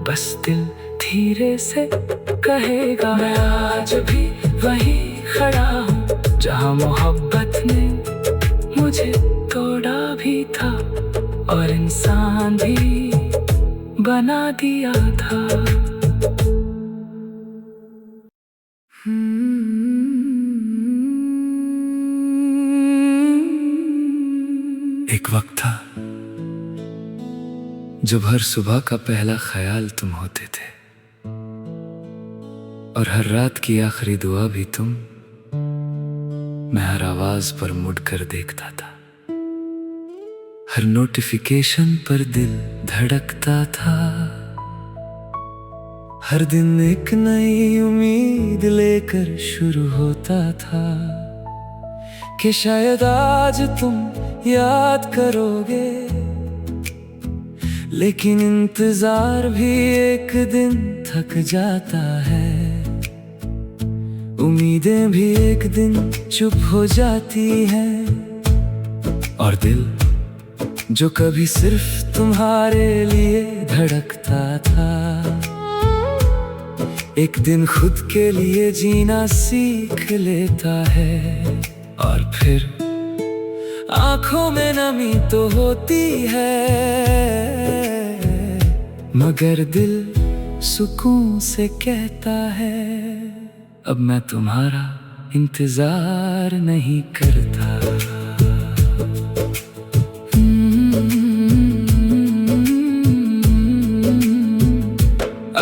बस दिल धीरे से कहेगा। मैं आज भी वही खड़ा हूँ जहाँ मोहब्बत ने मुझे तोड़ा भी था और इंसान भी बना दिया था। एक वक्त था जब हर सुबह का पहला ख्याल तुम होते थे और हर रात की आखिरी दुआ भी तुम। मैं हर आवाज पर मुड़कर देखता था, हर नोटिफिकेशन पर दिल धड़कता था, हर दिन एक नई उम्मीद लेकर शुरू होता था कि शायद आज तुम याद करोगे। लेकिन इंतजार भी एक दिन थक जाता है, उम्मीदें भी एक दिन चुप हो जाती हैं और दिल जो कभी सिर्फ तुम्हारे लिए धड़कता था, एक दिन खुद के लिए जीना सीख लेता है। और फिर आंखों में नमी तो होती है मगर दिल सुकून से कहता है, अब मैं तुम्हारा इंतजार नहीं करता।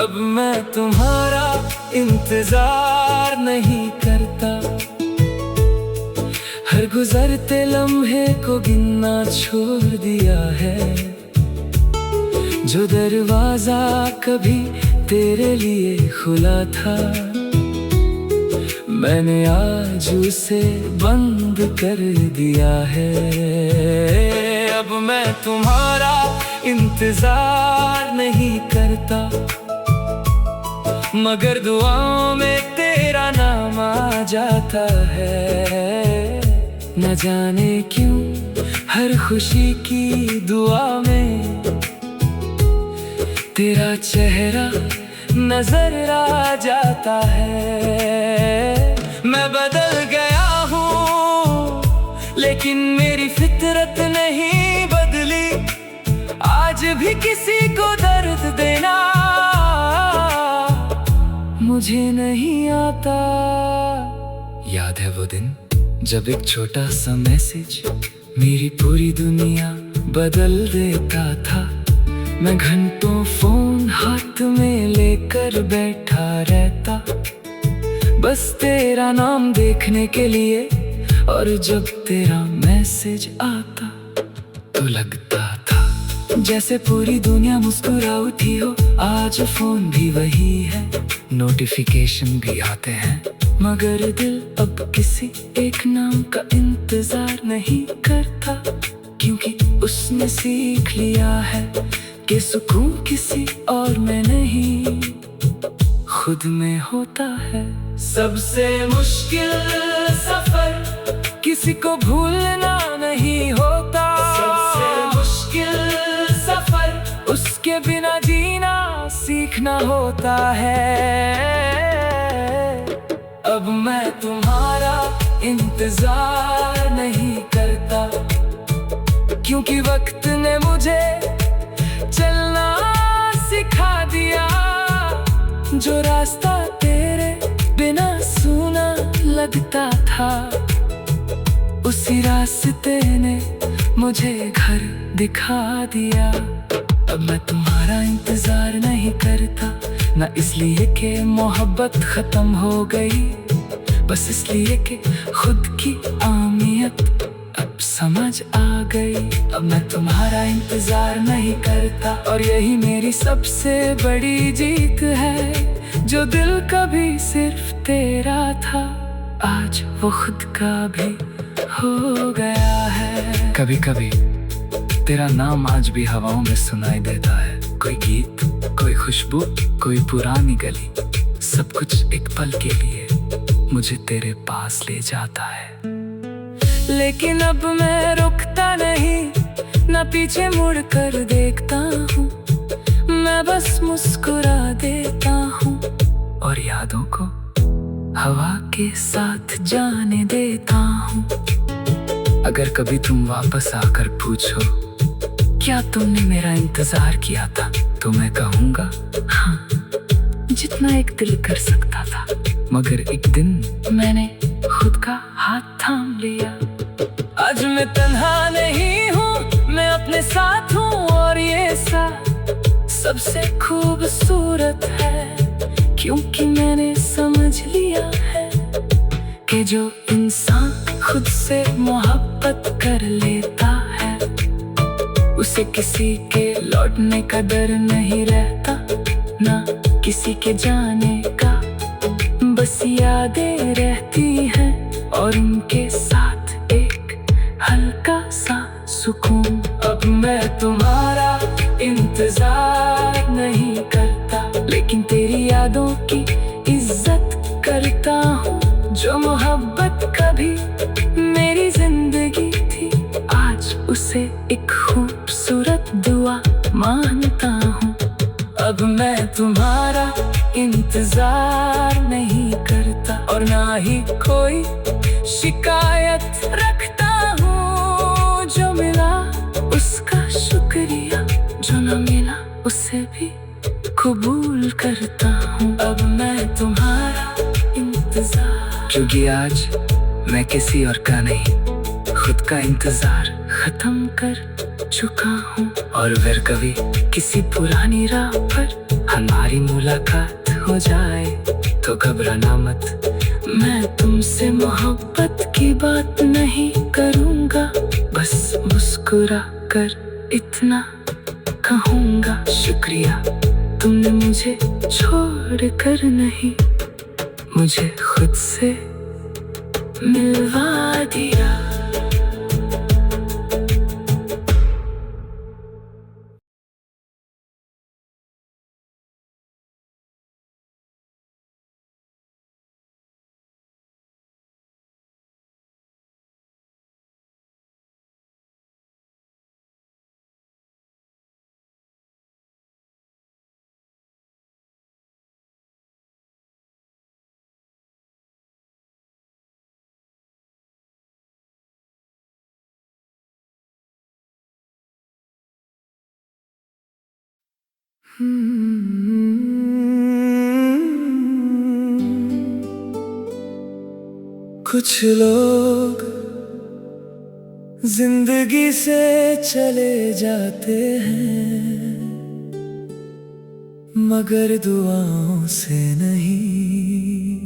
अब मैं तुम्हारा इंतजार नहीं करता। हर गुजरते लम्हे को गिनना छोड़ दिया है। जो दरवाजा कभी तेरे लिए खुला था, मैंने आज उसे बंद कर दिया है। अब मैं तुम्हारा इंतजार नहीं करता, मगर दुआओं में तेरा नाम आ जाता है। न जाने क्यों हर खुशी की दुआ में तेरा चेहरा नजर आ जाता है। मैं बदल गया हूँ लेकिन मेरी फितरत नहीं बदली। आज भी किसी को दर्द देना मुझे नहीं आता। याद है वो दिन जब एक छोटा सा मैसेज मेरी पूरी दुनिया बदल देता था। मैं घंटों फोन हाथ में लेकर बैठा रहता, बस तेरा नाम देखने के लिए। और जब तेरा मैसेज आता तो लगता था जैसे पूरी दुनिया मुस्कुरा उठी हो। आज फोन भी वही है, नोटिफिकेशन भी आते हैं, मगर दिल अब किसी एक नाम का इंतजार नहीं करता। क्योंकि उसने सीख लिया है कि सुकून किसी और में नहीं, खुद में होता है। सबसे मुश्किल सफर किसी को भूलना नहीं होता। सबसे मुश्किल सफर उसके बिना जीना सीखना होता है। अब मैं तुम्हारा इंतजार नहीं करता, क्योंकि वक्त ने मुझे चलना सिखा दिया। जो रास्ता तेरे बिना सूना लगता था, उसी रास्ते ने मुझे घर दिखा दिया। अब मैं तुम्हारा इंतजार नहीं करता, ना इसलिए कि मोहब्बत खत्म हो गई, बस इसलिए कि खुद की अहमियत अब समझ आ गई। अब मैं तुम्हारा इंतजार नहीं करता, और यही मेरी सबसे बड़ी जीत है। जो दिल कभी सिर्फ तेरा था, आज वो खुद का भी हो गया है। कभी कभी तेरा नाम आज भी हवाओं में सुनाई देता है। कोई गीत, कोई खुशबू, कोई पुरानी गली, सब कुछ एक पल के लिए मुझे तेरे पास ले जाता है। लेकिन अब मैं रुकता नहीं, ना पीछे मुड़ कर देखता हूँ। मैं बस मुस्कुरा देता हूँ और यादों को हवा के साथ जाने देता हूँ। अगर कभी तुम वापस आकर पूछो क्या तुमने मेरा इंतजार किया था, तो मैं कहूँगा हाँ, जितना एक दिल कर सकता था। मगर एक दिन मैंने खुद का हाथ थाम लिया। आज मैं तन्हा नहीं हूँ, मैं अपने साथ हूँ, और ये साथ सबसे खूबसूरत है। क्योंकि मैंने समझ लिया है कि जो इंसान खुद से मोहब्बत कर लेता है, उसे किसी के लौटने का डर नहीं रहता, ना किसी के जाने का। बस यादें रहती हैं और उनके साथ एक हल्का सा सुकून। अब मैं तुम्हारा इंतजार नहीं करता, लेकिन तेरी यादों की इज्जत करता हूँ। जो मोहब्बत कभी मेरी जिंदगी थी, आज उसे एक खूबसूरत दुआ मानता हूँ। अब मैं तुम्हारा इंतजार नहीं करता, और ना ही कोई शिकायत रखता हूँ। जो मिला उसका शुक्रिया, जो न मिला उसे भी कबूल कर क्योंकि आज मैं किसी और का नहीं, खुद का इंतजार खत्म कर चुका हूँ। और फिर कभी किसी पुरानी राह पर हमारी मुलाकात हो जाए तो घबराना मत, मैं तुमसे मोहब्बत की बात नहीं करूँगा, बस मुस्कुरा कर इतना कहूँगा, शुक्रिया तुमने मुझे छोड़ कर नहीं, मुझे खुद से मिलवा दिया। कुछ लोग जिंदगी से चले जाते हैं, मगर दुआओं से नहीं,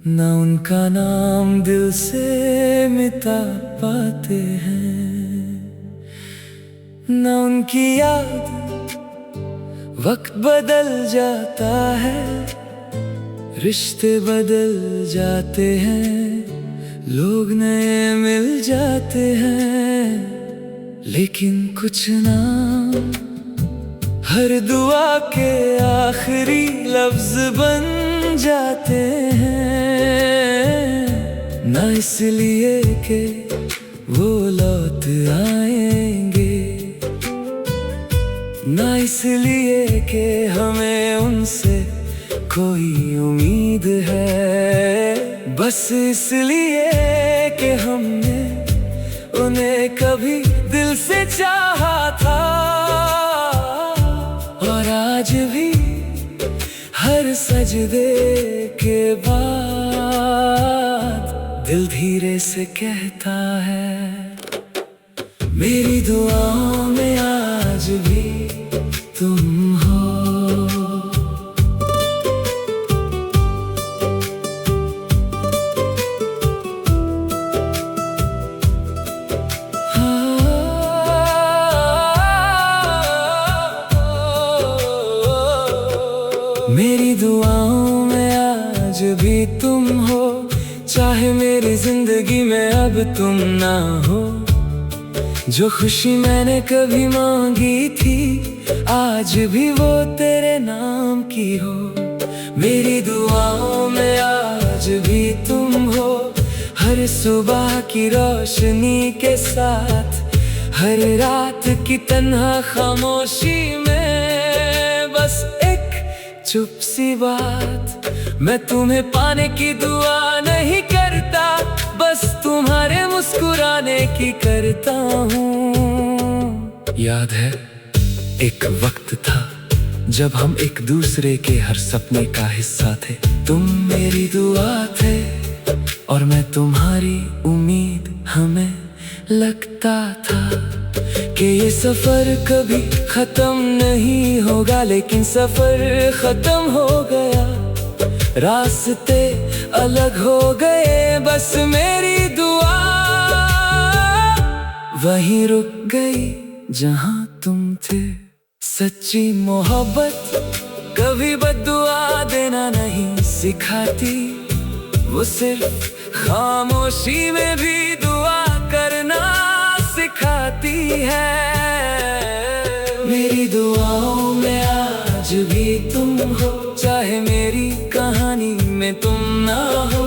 ना उनका नाम दिल से मिटा पाते हैं, ना उनकी याद वक्त बदल जाता है, रिश्ते बदल जाते हैं, लोग नए मिल जाते हैं, लेकिन कुछ नाम हर दुआ के आखिरी लफ्ज बन जाते हैं, ना इसलिए कि वो लौट आएंगे, ना इसलिए कि हमें उनसे कोई उम्मीद है, बस इसलिए कि हमने उन्हें कभी दिल से चाहा था, और आज भी हर सजदे के बाद दिल धीरे से कहता है, मेरी दुआओं में आज भी तुम हो। मेरी दुआओं में आज भी तुम हो, चाहे मेरी जिंदगी में अब तुम ना हो, जो खुशी मैंने कभी मांगी थी आज भी वो तेरे नाम की हो। मेरी दुआओं में आज भी तुम हो, हर सुबह की रोशनी के साथ, हर रात की तन्हा खामोशी में, बस एक चुप सी बात, मैं तुम्हें पाने की दुआ नहीं करता, बस तुम्हारे मुस्कुराने की करता हूँ। याद है एक वक्त था जब हम एक दूसरे के हर सपने का हिस्सा थे, तुम मेरी दुआ थे और मैं तुम्हारी उम्मीद, हमें लगता था कि ये सफर कभी खत्म नहीं होगा, लेकिन सफर खत्म हो गया, रास्ते अलग हो गए, बस मेरी दुआ वहीं रुक गई जहां तुम थे। सच्ची मोहब्बत कभी बद्दुआ देना नहीं सिखाती, वो सिर्फ खामोशी में भी दुआ करना सिखाती है। मेरी दुआओं में आज भी तुम हो, चाहे मेरी कहानी में तुम ना हो,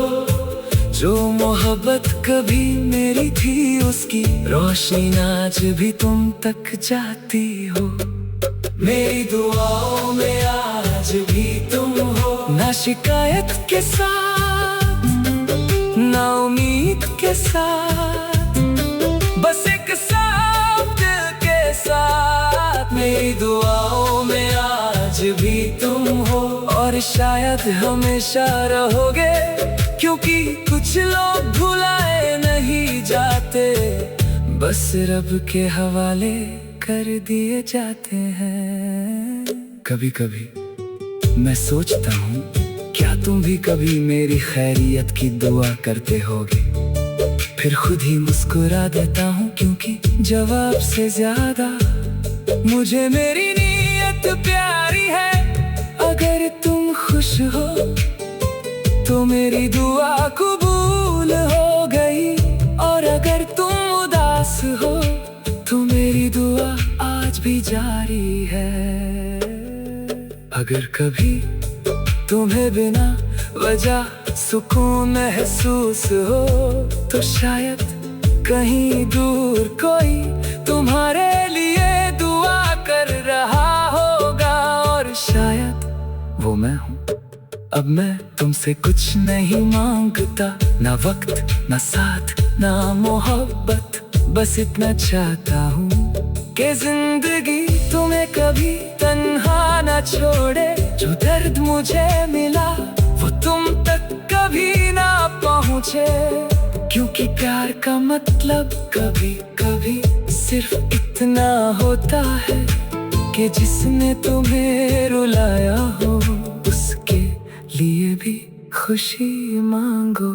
जो मोहब्बत कभी मेरी थी उसकी रोशनी आज भी तुम तक जाती हो। मेरी दुआओं में आज भी तुम हो, ना शिकायत के साथ ना उम्मीद के साथ, बस एक साफ दिल के साथ। मेरी दुआओं में आज भी तुम हो और शायद हमेशा रहोगे। क्योंकि कुछ लोग भुलाए नहीं जाते, बस रब के हवाले कर दिए जाते हैं। कभी कभी मैं सोचता हूँ, क्या तुम भी कभी मेरी खैरियत की दुआ करते होगे? फिर खुद ही मुस्कुरा देता हूँ, क्योंकि जवाब से ज्यादा मुझे मेरी नीयत प्यारी है। अगर तुम खुश हो तो मेरी दुआ कबूल हो गई, और अगर तुम उदास हो तो मेरी दुआ आज भी जारी है। अगर कभी तुम्हें बिना वजह सुकून महसूस हो तो शायद कहीं दूर कोई तुम्हारे लिए दुआ कर रहा होगा, और शायद वो मैं हूँ। अब मैं तुमसे कुछ नहीं मांगता, ना वक्त, ना साथ, ना मोहब्बत, बस इतना चाहता हूँ कि जिंदगी तुम्हें कभी तन्हा ना छोड़े। जो दर्द मुझे मिला वो तुम तक कभी ना पहुँचे, क्योंकि प्यार का मतलब कभी कभी सिर्फ इतना होता है कि जिसने तुम्हें रुलाया हो उसके लिए भी खुशी मांगो।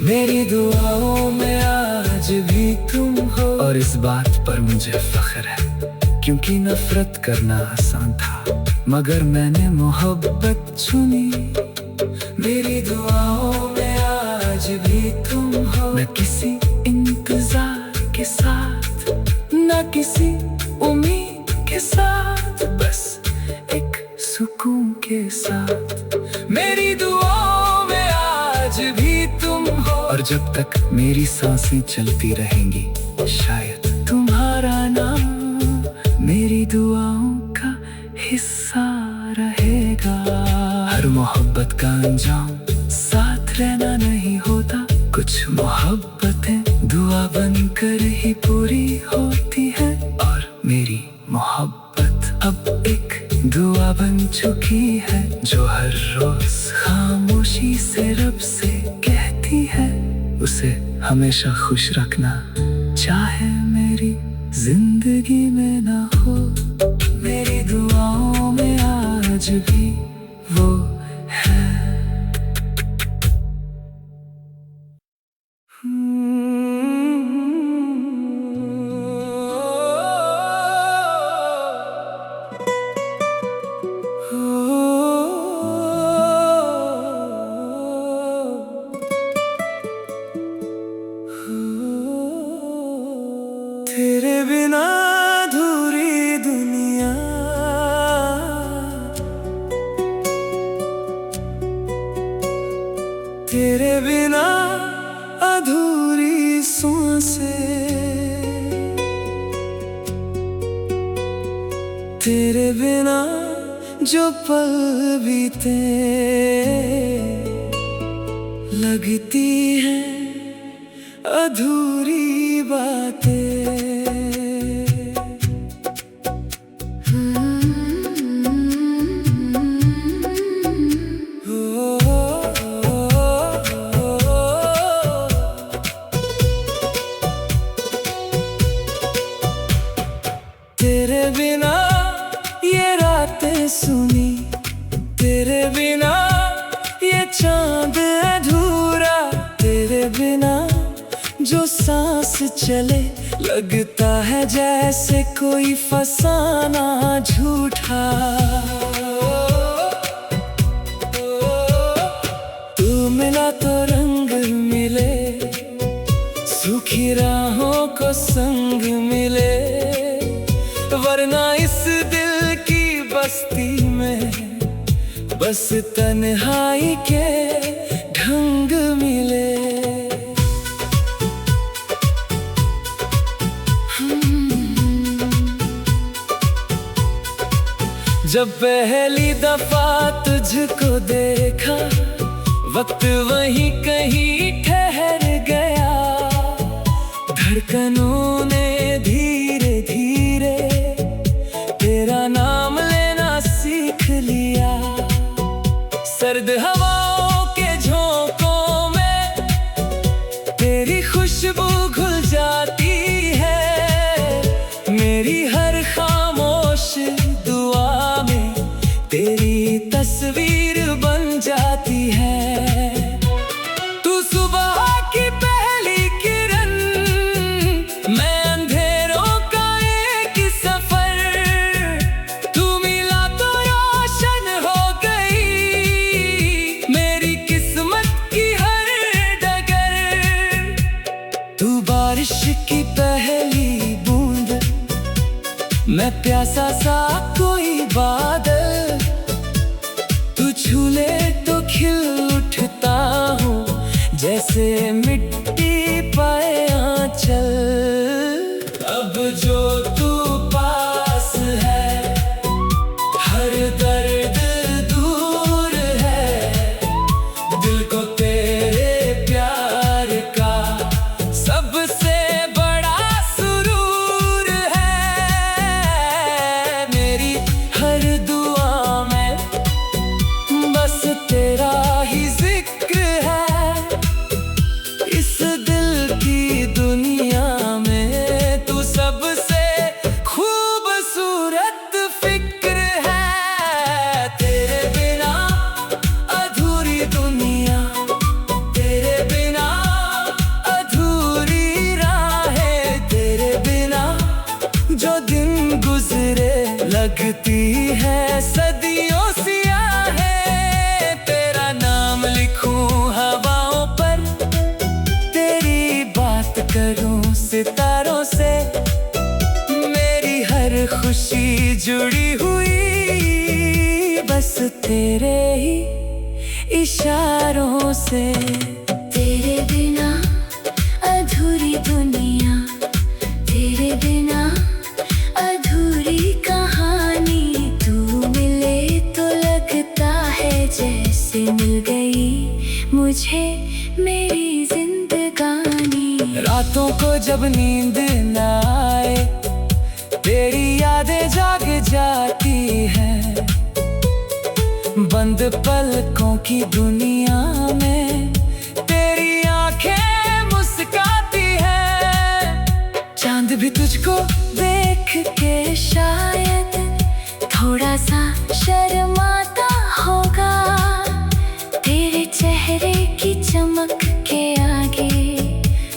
मेरी दुआओं में आज भी तुम हो, और इस बात पर मुझे फख्र है, क्योंकि नफरत करना आसान था मगर मैंने मोहब्बत चुनी। मेरी दुआओं में आज भी तुम हो, न किसी इंतजार के साथ, न किसी उम्मीद के साथ, बस एक सुकून के साथ। मेरी दुआओं में आज भी तुम हो, और जब तक मेरी सांसें चलती रहेंगी शायद तुम्हारा नाम मेरी दुआओं का हिस्सा रहेगा। हर मोहब्बत का अंजाम साथ रहना नहीं होता, कुछ मोहब्बतें दुआ बनकर ही पूरी होती है, और मेरी मोहब्बत अब एक दुआ बन चुकी है, जो हर रोज खामोशी से रब से कहती है उसे हमेशा खुश रखना, चाहे मेरी जिंदगी में ना हो। मेरी दुआओं में आज भी वो है। तेरे बिना अधूरी दुनिया, तेरे बिना अधूरी सांसें, तेरे बिना जो पल बीते लगती है अधूरी बातें। तेरे बिना ये रातें सुनी, तेरे बिना ये चांद अधूरा, तेरे बिना जो सांस चले लगता है जैसे कोई फसाना झूठा। तू मिला तो रंग मिले, सूखी राहों को संग मिले, वरना इस दिल की बस्ती में बस तन्हाई के ढंग मिले। जब पहली दफा तुझको देखा वक्त वहीं कहीं ठहर गया, धड़कनों ने धीरे धीरे तेरा नाम लेना सीख लिया। सर्द हवाओं के झोंके प्यासा सा कोई बादल, तू छू ले तो खिल उठता हूँ, जैसे मिट्टी पाए आंचल। अब जो तू पास है, हर दर्द दूर है, दिल को तेरे प्यार का सबसे बड़ा सुरूर है। मेरी हर दुआ में बस तेरा ही जिक्र है, इस दिल की दुनिया में तू सबसे खूबसूरत फिक्र है। तेरे बिना अधूरी दुनिया, तेरे बिना अधूरी राहें, तेरे बिना जो दिन गुजरे लगती है सदियों सियाहें। तेरा नाम लिखूं हवाओं पर, तेरी बात करूं सितारों से, मेरी हर खुशी जुड़ी हुई बस तेरे ही इशारों से। तेरे बिना अधूरी दुनिया, तेरे बिना अधूरी कहानी, तू मिले तो लगता है जैसे मिल गई मुझे मेरी जिंदगानी। रातों को जब नींद न आए, तेरी यादें जाग जाती है, बंद पलकों की दुनिया में तेरी आंखें मुस्काती है। चांद भी तुझको देख के शायद थोड़ा सा शर्माता होगा, तेरे चेहरे की चमक के आगे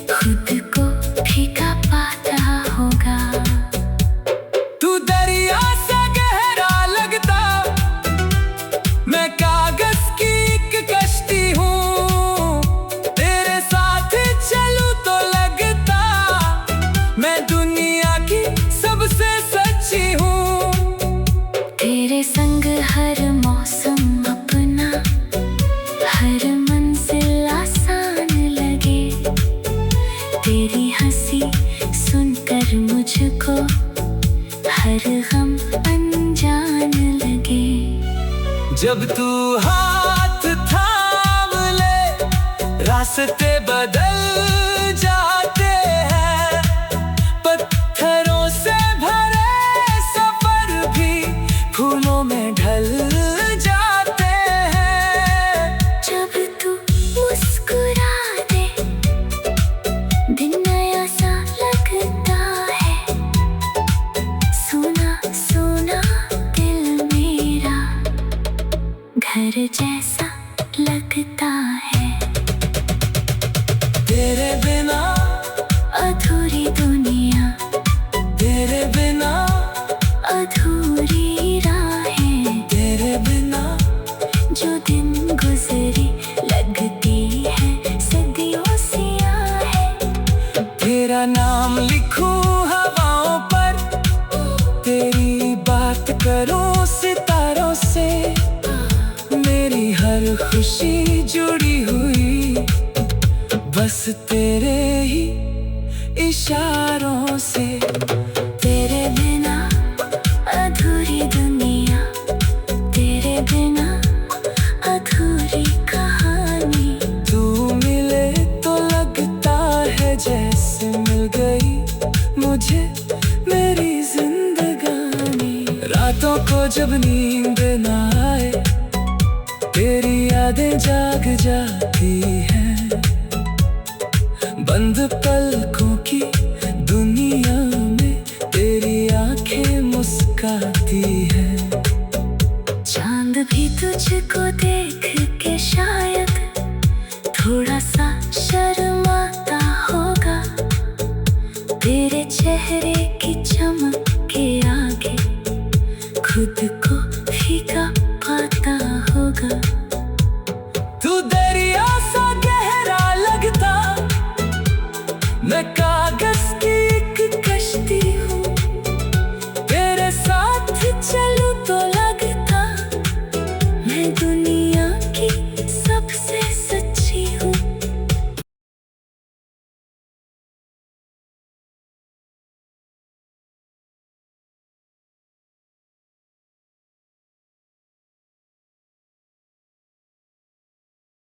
खुद को फीका पाता होगा। तू दरिया सा गहरा लगता, मैं कागज की एक कश्ती हूँ, तेरे साथ चलूं तो लगता मैं दुनिया की सबसे सच्ची हूँ। तेरे संग हर मौसम अपना, हर मंजिल आसान लगे, तेरी हंसी सुनकर मुझको हर गम अनजान लगे। जब तू हाथ थाम ले, रास्ते बदल जाते हैं, पत्थरों से भरे सफर भी फूलों में ढल जाते हैं। जब तू मुस्कुरा दे, दिन नया सा लगता है, सुना सुना दिल मेरा घर जैसा लगता है। तेरे बिना अधूरी दुनिया, तेरे बिना अधूरी राहें, तेरे बिना जो दिन गुजरी लगती है सदियों सियाहें। तेरा नाम लिखूं हवाओं पर, तेरी बात करूं सितारों से, मेरी हर खुशी जुड़ी हुई बस तेरे ही इशारों से। तेरे बिना अधूरी दुनिया, तेरे बिना अधूरी कहानी, तू मिले तो लगता है जैसे मिल गई मुझे मेरी जिंदगानी। रातों को जब नींद न आए, तेरी यादें जाग जाती हैं, बंद पलकों की दुनिया में तेरी आंखें मुस्काती हैं। चांद भी तुझको देख के शायद थोड़ा सा शर्माता होगा, तेरे चेहरे की चमक के आगे खुद को